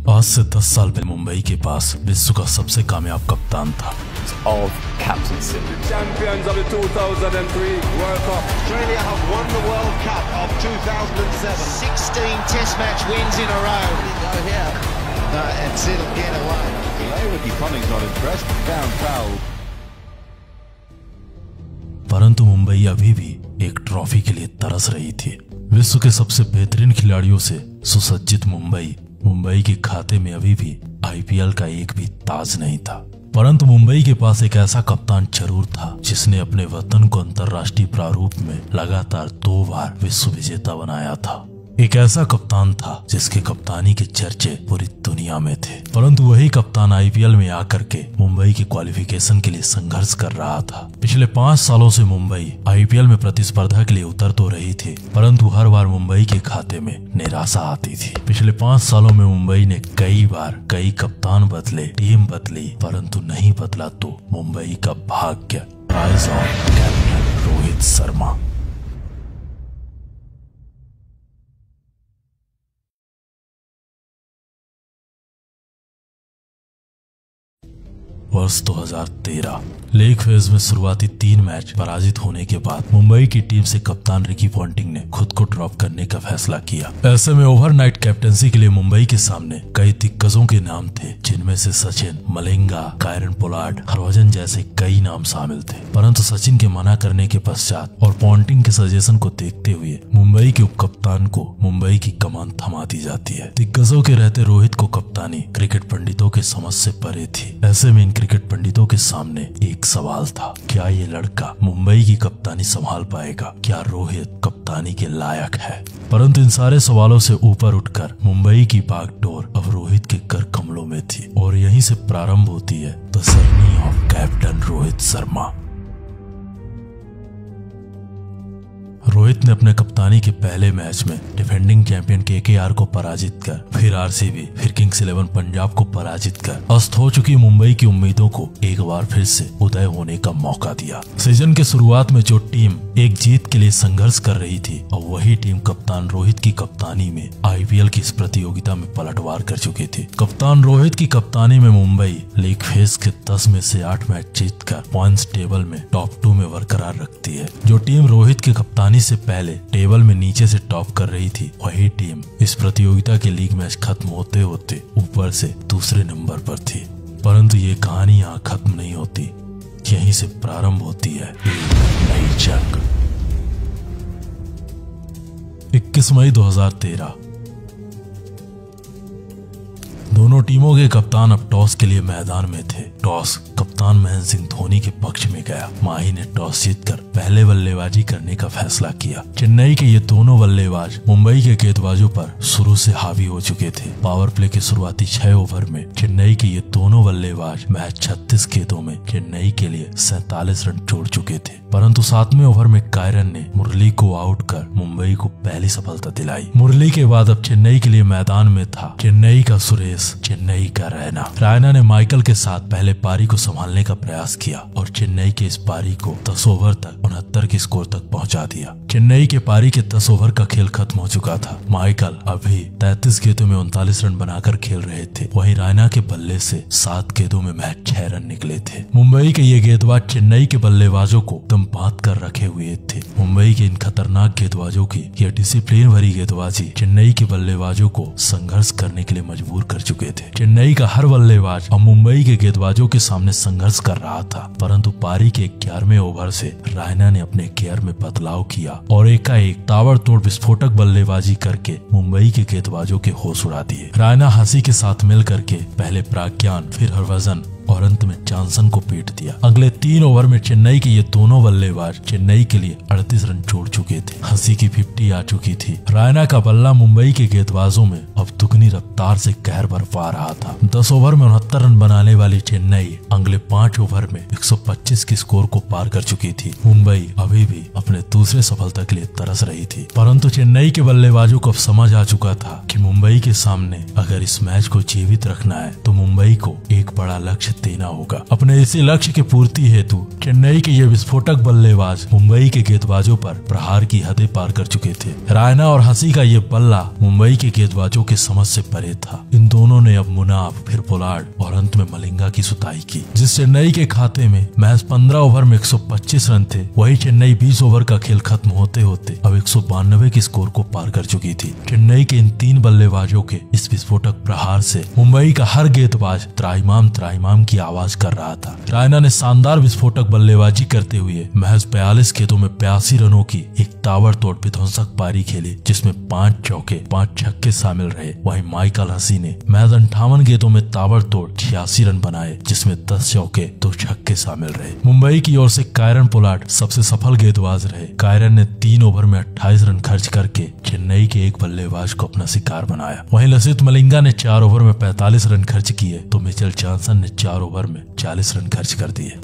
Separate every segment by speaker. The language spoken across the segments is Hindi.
Speaker 1: आज से 10 साल पहले मुंबई के पास विश्व का सबसे कामयाब कप्तान था।
Speaker 2: Of captaincy.
Speaker 3: Champions of the 2003 World Cup.
Speaker 4: Australia have won the World Cup of 2007.
Speaker 5: 16 Test match wins in a row.
Speaker 4: Go here and it'll get away.
Speaker 3: Ricky Ponting's not impressed. Down foul.
Speaker 1: परंतु मुंबई अभी भी एक ट्रॉफी के लिए तरस रही थी। विश्व के सबसे बेहतरीन खिलाड़ियों से सुसज्जित मुंबई के खाते में अभी भी आईपीएल का एक भी ताज नहीं था। परंतु मुंबई के पास एक ऐसा कप्तान जरूर था जिसने अपने वतन को अंतर्राष्ट्रीय प्रारूप में लगातार 2 बार विश्व विजेता बनाया था। एक ऐसा कप्तान था जिसके कप्तानी के चर्चे पूरी दुनिया में थे। परंतु वही कप्तान आईपीएल में आकर के मुंबई के क्वालिफिकेशन के लिए संघर्ष कर रहा था। पिछले 5 सालों से मुंबई आईपीएल में प्रतिस्पर्धा के लिए उतर तो रही थी, परंतु हर बार मुंबई के खाते में निराशा आती थी। पिछले 5 सालों में मुंबई ने कई बार कई कप्तान बदले, टीम बदली, परंतु नहीं बदला तो मुंबई का भाग्य। Rise of captain Rohit Sharma. वर्ष 2013 लीग फेज में शुरुआती 3 मैच पराजित होने के बाद मुंबई की टीम से कप्तान रिकी पॉन्टिंग ने खुद को ड्रॉप करने का फैसला किया। ऐसे में ओवरनाइट कैप्टनसी के लिए मुंबई के सामने कई दिग्गजों के नाम थे, जिनमें से सचिन, मलिंगा, कायरन पोलार्ड, हरभजन जैसे कई नाम शामिल थे। परंतु सचिन के मना करने के पश्चात और पॉन्टिंग के सजेशन को देखते हुए मुंबई के उपकप्तान को मुंबई की कमान थमा दी जाती है। दिग्गजों के रहते रोहित को कप्तानी क्रिकेट पंडितों के समझ से परे थी। ऐसे में इन क्रिकेट पंडितों के सामने एक सवाल था, क्या ये लड़का मुंबई की कप्तानी संभाल पाएगा? क्या रोहित कप्तानी के लायक है? परंतु इन सारे सवालों से ऊपर उठकर मुंबई की बागडोर अब रोहित के कर कमलों में थी और यहीं से प्रारंभ होती है the journey of captain Rohit Sharma. Rohit ने अपने कप्तानी के पहले मैच में डिफेंडिंग चैंपियन केकेआर को पराजित कर, फिर आरसीबी, फिर किंग्स 11 पंजाब को पराजित कर अस्त हो चुकी मुंबई की उम्मीदों को एक बार फिर से उदय होने का मौका दिया। सीजन के शुरुआत में जो टीम एक जीत के लिए संघर्ष कर रही थी, अब वही टीम कप्तान रोहित की कप्तानी में आईपीएल की इस प्रतियोगिता में पलटवार कर चुकी थी। कप्तान रोहित की कप्तानी में मुंबई लीग फेज के 10 में से 8 मैच जीतकर पॉइंट्स टेबल में टॉप 2 में बरकरार रखती है। जो टीम रोहित की कप्तानी से पहले टेबल में नीचे से टॉप कर रही थी, वही टीम इस प्रतियोगिता के लीग मैच खत्म होते होते ऊपर से दूसरे नंबर पर थी। परंतु ये कहानी यहाँ खत्म नहीं होती, यहीं से प्रारंभ होती है एक नई जंग। 21 मई 2013 दोनों टीमों के कप्तान अब टॉस के लिए मैदान में थे। टॉस कप्तान महेंद्र सिंह धोनी के पक्ष में गया। माही ने टॉस जीतकर पहले बल्लेबाजी करने का फैसला किया। चेन्नई के ये दोनों बल्लेबाज मुंबई के गेंदबाजों पर शुरू से हावी हो चुके थे। पावर प्ले के शुरुआती 6 ओवर में चेन्नई के ये दोनों बल्लेबाज मैच 36 गेंदों में चेन्नई के लिए 47 रन जोड़ चुके थे। परंतु 7वें ओवर में कायरन ने मुरली को आउट कर मुंबई को पहली सफलता दिलाई। मुरली के बाद अब चेन्नई के लिए मैदान में था चेन्नई का सुरेश, चेन्नई का रैना ने माइकल के साथ पहले पारी को संभालने का प्रयास किया और चेन्नई के इस पारी को 10 ओवर तक 69 के स्कोर तक पहुंचा दिया। चेन्नई के पारी के 10 ओवर का खेल खत्म हो चुका था। माइकल अभी 33 गेंदों में 39 रन बनाकर खेल रहे थे। वहीं रैना के बल्ले से 7 गेंदों में महज 6 रन निकले थे। मुंबई के ये गेंदबाज चेन्नई के बल्लेबाजों को दम बांध कर रखे हुए थे। मुंबई के इन खतरनाक गेंदबाजों की यह डिसिप्लिन भरी गेंदबाजी चेन्नई के बल्लेबाजों को संघर्ष करने के लिए मजबूर कर चुके थे। चेन्नई का हर बल्लेबाज अब मुंबई के गेंदबाजों के सामने संघर्ष कर रहा था। परंतु पारी के 11वें ओवर से रैना ने अपने गियर में बदलाव किया और एकाएक ताबड़तोड़ विस्फोटक बल्लेबाजी करके मुंबई के गेंदबाजों के होश उड़ा दिए। रैना हंसी के साथ मिल करके पहले प्राज्ञान, फिर हरभजन और अंत में जॉनसन को पीट दिया। अगले 3 ओवर में चेन्नई के ये दोनों बल्लेबाज चेन्नई के लिए 38 रन छोड़ चुके थे। हंसी की 50 आ चुकी थी। रैना का बल्ला मुंबई के गेंदबाजों में अब दुगनी रफ्तार से कहर बरपा रहा था। 10 ओवर में 69 रन बनाने वाली चेन्नई अगले 5 ओवर में 125 के स्कोर को पार कर चुकी थी। मुंबई अभी भी अपने दूसरे सफलता के लिए तरस रही थी। परंतु चेन्नई के बल्लेबाजों को अब समझ आ चुका था कि मुंबई के सामने अगर इस मैच को जीवित रखना है तो मुंबई को एक बड़ा लक्ष्य देना होगा। अपने इसी लक्ष्य की पूर्ति हेतु चेन्नई के ये विस्फोटक बल्लेबाज मुंबई के गेंदबाजों पर प्रहार की हदें पार कर चुके थे। रायना और हसी का ये बल्ला मुंबई के गेंदबाजों के समझ से परे था। इन दोनों ने अब मुनाफ, फिर पोलार्ड और अंत में मलिंगा की सुताई की। जिस चेन्नई के खाते में महज 15 ओवर में 125 रन थे, वही चेन्नई 20 ओवर का खेल खत्म होते होते अब 192 के स्कोर को पार कर चुकी थी। चेन्नई के इन 3 बल्लेबाजों के इस विस्फोटक प्रहार से मुंबई का हर गेंदबाज त्राहिमाम त्राहिमाम की आवाज कर रहा था। रायना ने शानदार विस्फोटक बल्लेबाजी करते हुए महज 42 गेंदों में 82 रनों की एक ताबड़तोड़ विध्वंसक पारी खेली, जिसमें 5 चौके 5 छक्के शामिल रहे। वहीं माइकल हसी ने महज 58 गेंदों में ताबड़तोड़ 86 रन बनाए, जिसमें 10 चौके 2 छक्के शामिल रहे। मुंबई की ओर से कायरन पोलार्ड सबसे सफल गेंदबाज रहे। कायरन ने 3 ओवर में 28 रन खर्च करके चेन्नई के एक बल्लेबाज को अपना शिकार बनाया। वहीं लसित मलिंगा ने 4 ओवर में 45 रन खर्च किए तो मिचेल जॉनसन ने 4 ओवर में 40 रन खर्च कर दिए।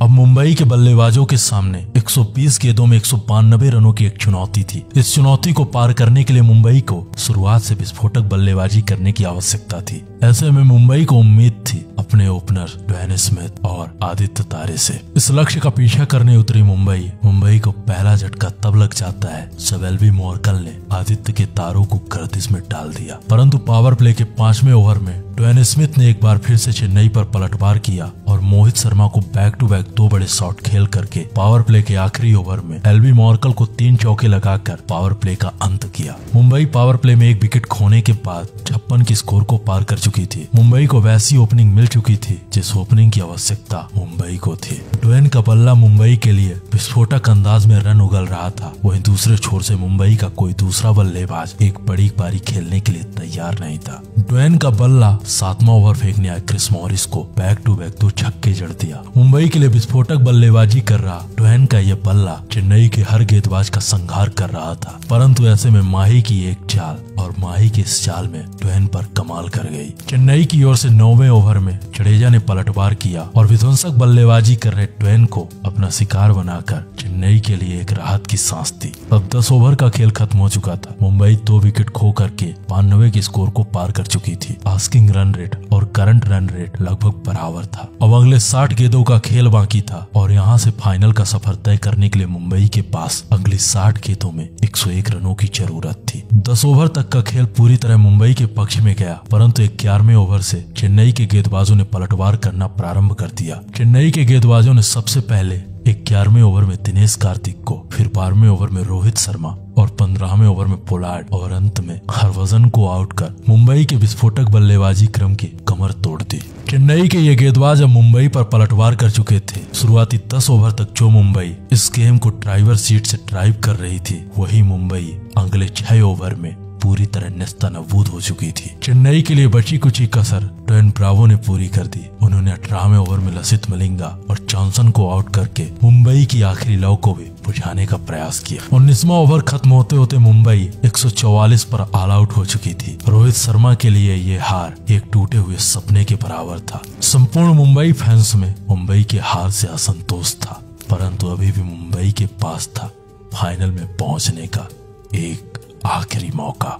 Speaker 1: अब मुंबई के बल्लेबाजों के सामने 120 गेंदों में 192 रनों की एक चुनौती थी। इस चुनौती को पार करने के लिए मुंबई को शुरुआत से विस्फोटक बल्लेबाजी करने की आवश्यकता थी। ऐसे में मुंबई को उम्मीद थी अपने ओपनर ड्वेन स्मिथ और आदित्य तारे से। इस लक्ष्य का पीछा करने उतरी मुंबई को पहला झटका तब लग जाता है जब एल्वी मॉर्कल ने आदित्य के तारों को गर्दिश में डाल दिया। परंतु पावर प्ले के 5वें ओवर में ड्वेन स्मिथ ने एक बार फिर से चेन्नई पर पलटवार किया और मोहित शर्मा को बैक टू बैक 2 बड़े शॉट खेल करके पावर प्ले के आखिरी ओवर में एल्वी मॉर्कल को 3 चौके लगाकर पावर प्ले का अंत किया। मुंबई पावर प्ले में 1 विकेट खोने के बाद 56 की स्कोर को पार कर चुकी थी। मुंबई को वैसी ओपनिंग मिल चुकी थी जिस ओपनिंग की आवश्यकता मुंबई को थी। ड्वेन का बल्ला मुंबई के लिए विस्फोटक अंदाज में रन उगल रहा था। वहीं दूसरे छोर से मुंबई का कोई दूसरा बल्लेबाज एक बड़ी पारी खेलने के लिए तैयार नहीं था। ड्वेन का बल्ला 7वां ओवर फेंकने आए क्रिस मॉरिस को बैक टू बैक 2 छक्के जड़ दिया। मुंबई के लिए विस्फोटक बल्लेबाजी कर रहा ड्वेन का यह बल्ला चेन्नई के हर गेंदबाज का संहार कर रहा था। परंतु ऐसे में माही की एक चाल और माही की इस चाल में ड्वेन पर कमाल कर गई। चेन्नई की ओर से 9वें ओवर में जडेजा ने पलटवार किया और विध्वंसक बल्लेबाजी कर रहे ड्वेन को अपना शिकार बनाकर चेन्नई के लिए एक राहत की सांस दी। अब 10 ओवर का खेल खत्म हो चुका था। मुंबई 2 विकेट खो करके 92 के स्कोर को पार कर चुकी थी। आस्किंग रन रेट और करंट रन रेट लगभग बराबर था। अब अगले 60 गेंदों का खेल बाकी था और यहाँ से फाइनल का सफर तय करने के लिए मुंबई के पास अगली 60 गेंदों में 101 रनों की जरूरत थी। 10 ओवर तक का खेल पूरी तरह मुंबई के पक्ष में गया, परंतु 11वें ओवर से चेन्नई के गेंदबाजों ने पलटवार करना प्रारंभ कर दिया। चेन्नई के गेंदबाजों ने सबसे पहले 11वें ओवर में दिनेश कार्तिक को, फिर 12वें ओवर में रोहित शर्मा और 15वें ओवर में पोलार्ड और अंत में हरभजन को आउट कर मुंबई के विस्फोटक बल्लेबाजी क्रम की कमर तोड़ दी। चेन्नई के ये गेंदबाज अब मुंबई पर पलटवार कर चुके थे। शुरुआती 10 ओवर तक जो मुंबई इस गेम को ड्राइवर सीट से ड्राइव कर रही थी, वही मुंबई अगले 6 ओवर में पूरी तरह नेस्तनाबूद हो चुकी थी। चेन्नई के लिए बची कुची कसर ड्वेन ब्रावो ने पूरी कर दी। उन्होंने 18वें ओवर में लसित मलिंगा और जॉनसन को आउट करके मुंबई की आखिरी लौ को भी बुझाने का प्रयास किया। 19वां ओवर खत्म होते होते मुंबई 144 पर ऑल आउट हो चुकी थी। रोहित शर्मा के लिए ये हार एक टूटे हुए सपने के बराबर था। संपूर्ण मुंबई फैंस में मुंबई के हार से असंतोष था, परंतु अभी भी मुंबई के पास था फाइनल में पहुंचने का एक आखिरी मौका।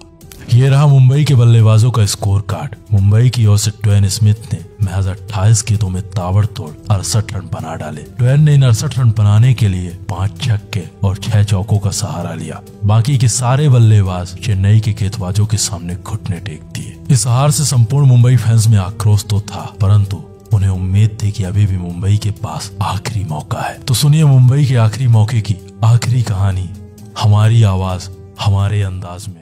Speaker 1: ये रहा मुंबई के बल्लेबाजों का स्कोर कार्ड। मुंबई की ओर से ड्वेन स्मिथ ने महज 28 गेंदों में ताबड़तोड़ 68 रन बना डाले। ड्वेन ने इन 68 रन बनाने के लिए 5 छक्के और 6 चौकों का सहारा लिया। बाकी के सारे बल्लेबाज चेन्नई के गेंदबाजों के सामने घुटने टेक दिए। इस हार से संपूर्ण मुंबई फैंस में आक्रोश तो था, परंतु उन्हें उम्मीद थी कि अभी भी मुंबई के पास आखिरी मौका है। तो सुनिए मुंबई के आखिरी मौके की आखिरी कहानी, हमारी आवाज हमारे अंदाज में।